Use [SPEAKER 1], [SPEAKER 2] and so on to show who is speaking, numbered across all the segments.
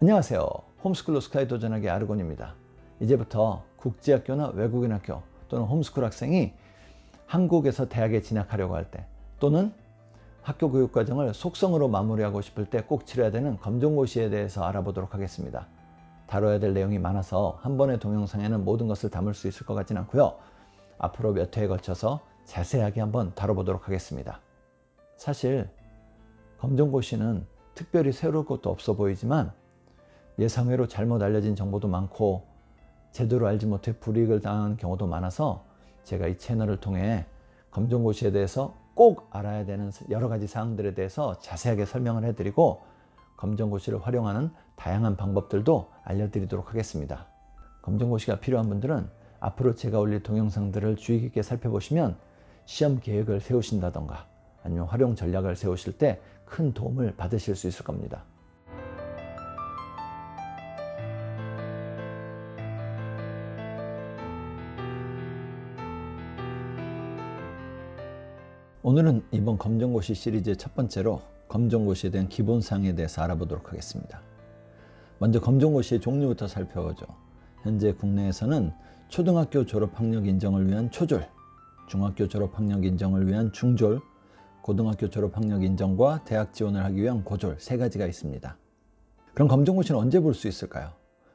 [SPEAKER 1] 안녕하세요. 홈스쿨로 스카이 도전하기 아르곤입니다. 이제부터 국제학교나 외국인 학교 또는 홈스쿨 학생이 한국에서 대학에 진학하려고 할 때 또는 학교 교육과정을 속성으로 마무리하고 싶을 때 꼭 치러야 되는 검정고시에 대해서 알아보도록 하겠습니다. 다뤄야 될 내용이 많아서 한 번의 동영상에는 모든 것을 담을 수 있을 것 같진 않고요. 앞으로 몇 회에 걸쳐서 자세하게 한번 다뤄보도록 하겠습니다. 사실 검정고시는 특별히 새로울 것도 없어 보이지만 예상외로 잘못 알려진 정보도 많고 제대로 알지 못해 불이익을 당한 경우도 많아서 제가 이 채널을 통해 검정고시에 대해서 꼭 알아야 되는 여러 가지 사항들에 대해서 자세하게 설명을 해드리고 검정고시를 활용하는 다양한 방법들도 알려드리도록 하겠습니다. 검정고시가 필요한 분들은 앞으로 제가 올릴 동영상들을 주의 깊게 살펴보시면 시험 계획을 세우신다던가 아니면 활용 전략을 세우실 때 큰 도움을 받으실 수 있을 겁니다. 오늘은 이번 검정고시 시리즈의 첫 번째로 검정고시에 대한 기본사항에 대해서 알아보도록 하겠습니다. 먼저 검정고시의 종류부터 살펴보죠. 현재 국내에서는 초등학교 졸업학력 인정을 위한 초졸, 중학교 졸업학력 인정을 위한 중졸, 고등학교 졸업학력 인정과 대학 지원을 하기 위한 고졸 세 가지가 있습니다. 그럼 검정고시는 언제 볼 수 있을까요?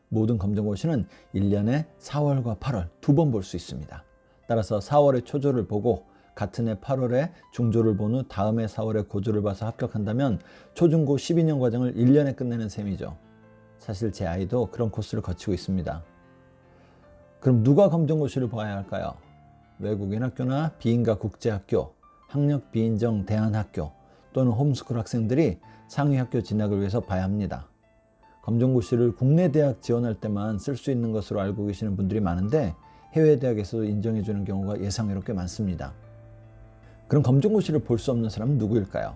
[SPEAKER 1] 모든 검정고시는 1년에 4월과 8월 두 번 볼 수 있습니다. 따라서 4월에 초졸을 보고 같은 해 8월에 중졸을 본 후 다음 해 4월에 고졸을 봐서 합격한다면 초중고 12년 과정을 1년에 끝내는 셈이죠. 사실 제 아이도 그런 코스를 거치고 있습니다. 그럼 누가 검정고시를 봐야 할까요? 외국인 학교나 비인가 국제학교, 학력 비인정 대안학교 또는 홈스쿨 학생들이 상위 학교 진학을 위해서 봐야 합니다. 검정고시를 국내 대학 지원할 때만 쓸 수 있는 것으로 알고 계시는 분들이 많은데 해외 대학에서도 인정해 주는 경우가 예상외로 꽤 많습니다. 그럼 검정고시를 볼 수 없는 사람은 누구일까요?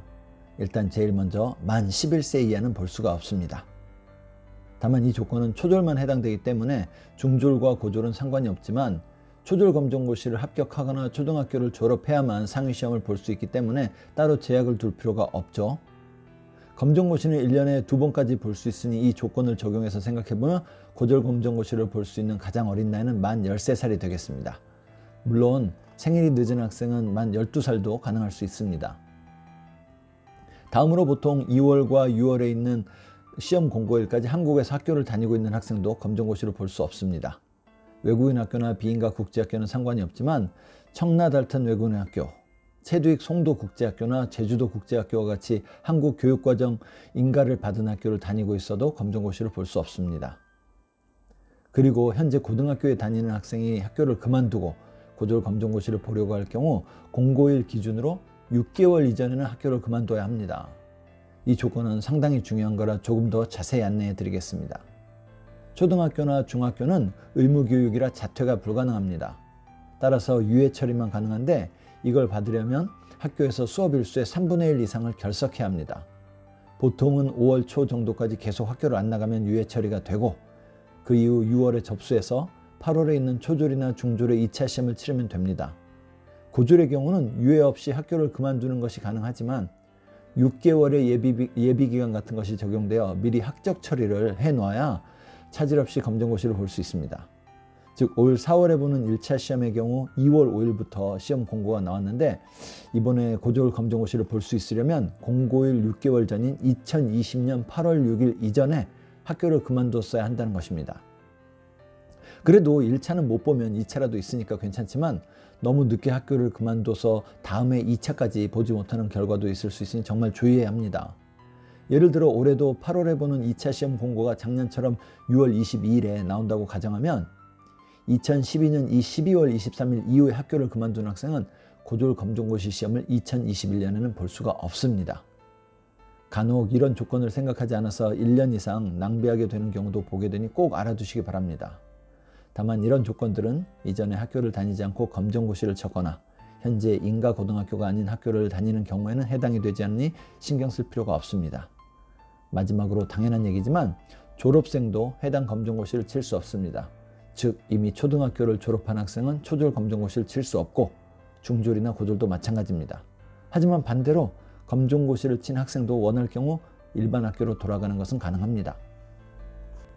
[SPEAKER 1] 일단 제일 먼저 만 11세 이하는 볼 수가 없습니다. 다만 이 조건은 초졸만 해당되기 때문에 중졸과 고졸은 상관이 없지만 초졸 검정고시를 합격하거나 초등학교를 졸업해야만 상위시험을 볼 수 있기 때문에 따로 제약을 둘 필요가 없죠. 검정고시는 1년에 2번까지 볼 수 있으니 이 조건을 적용해서 생각해보면 고졸 검정고시를 볼 수 있는 가장 어린 나이는 만 13살이 되겠습니다. 물론 생일이 늦은 학생은 만 12살도 가능할 수 있습니다. 다음으로 보통 2월과 6월에 있는 시험 공고일까지 한국에서 학교를 다니고 있는 학생도 검정고시를 볼 수 없습니다. 외국인 학교나 비인가 국제학교는 상관이 없지만 청라 달튼 외국인 학교, 체두익 송도 국제학교나 제주도 국제학교와 같이 한국 교육과정 인가를 받은 학교를 다니고 있어도 검정고시를 볼 수 없습니다. 그리고 현재 고등학교에 다니는 학생이 학교를 그만두고 고졸 검정고시를 보려고 할 경우 공고일 기준으로 6개월 이전에는 학교를 그만둬야 합니다. 이 조건은 상당히 중요한 거라 조금 더 자세히 안내해 드리겠습니다. 초등학교나 중학교는 의무교육이라 자퇴가 불가능합니다. 따라서 유예 처리만 가능한데 이걸 받으려면 학교에서 수업 일수의 3분의 1 이상을 결석해야 합니다. 보통은 5월 초 정도까지 계속 학교를 안 나가면 유예 처리가 되고 그 이후 6월에 접수해서 8월에 있는 초졸이나 중졸의 2차 시험을 치르면 됩니다. 고졸의 경우는 유예 없이 학교를 그만두는 것이 가능하지만 6개월의 예비기간 같은 것이 적용되어 미리 학적 처리를 해놔야 차질 없이 검정고시를 볼 수 있습니다. 즉 올 4월에 보는 1차 시험의 경우 2월 5일부터 시험 공고가 나왔는데 이번에 고졸 검정고시를 볼 수 있으려면 공고일 6개월 전인 2020년 8월 6일 이전에 학교를 그만뒀어야 한다는 것입니다. 그래도 1차는 못 보면 2차라도 있으니까 괜찮지만 너무 늦게 학교를 그만둬서 다음에 2차까지 보지 못하는 결과도 있을 수 있으니 정말 주의해야 합니다. 예를 들어 올해도 8월에 보는 2차 시험 공고가 작년처럼 6월 22일에 나온다고 가정하면 2012년 12월 23일 이후에 학교를 그만둔 학생은 고졸 검정고시 시험을 2021년에는 볼 수가 없습니다. 간혹 이런 조건을 생각하지 않아서 1년 이상 낭비하게 되는 경우도 보게 되니 꼭 알아두시기 바랍니다. 다만 이런 조건들은 이전에 학교를 다니지 않고 검정고시를 쳤거나 현재 인가고등학교가 아닌 학교를 다니는 경우에는 해당이 되지 않으니 신경 쓸 필요가 없습니다. 마지막으로 당연한 얘기지만 졸업생도 해당 검정고시를 칠 수 없습니다. 즉 이미 초등학교를 졸업한 학생은 초졸 검정고시를 칠 수 없고 중졸이나 고졸도 마찬가지입니다. 하지만 반대로 검정고시를 친 학생도 원할 경우 일반 학교로 돌아가는 것은 가능합니다.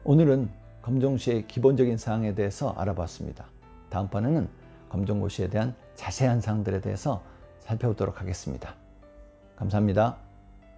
[SPEAKER 1] 오늘은 검정고시의 기본적인 사항에 대해서 알아봤습니다. 다음번에는 검정고시에 대한 자세한 사항들에 대해서 살펴보도록 하겠습니다. 감사합니다.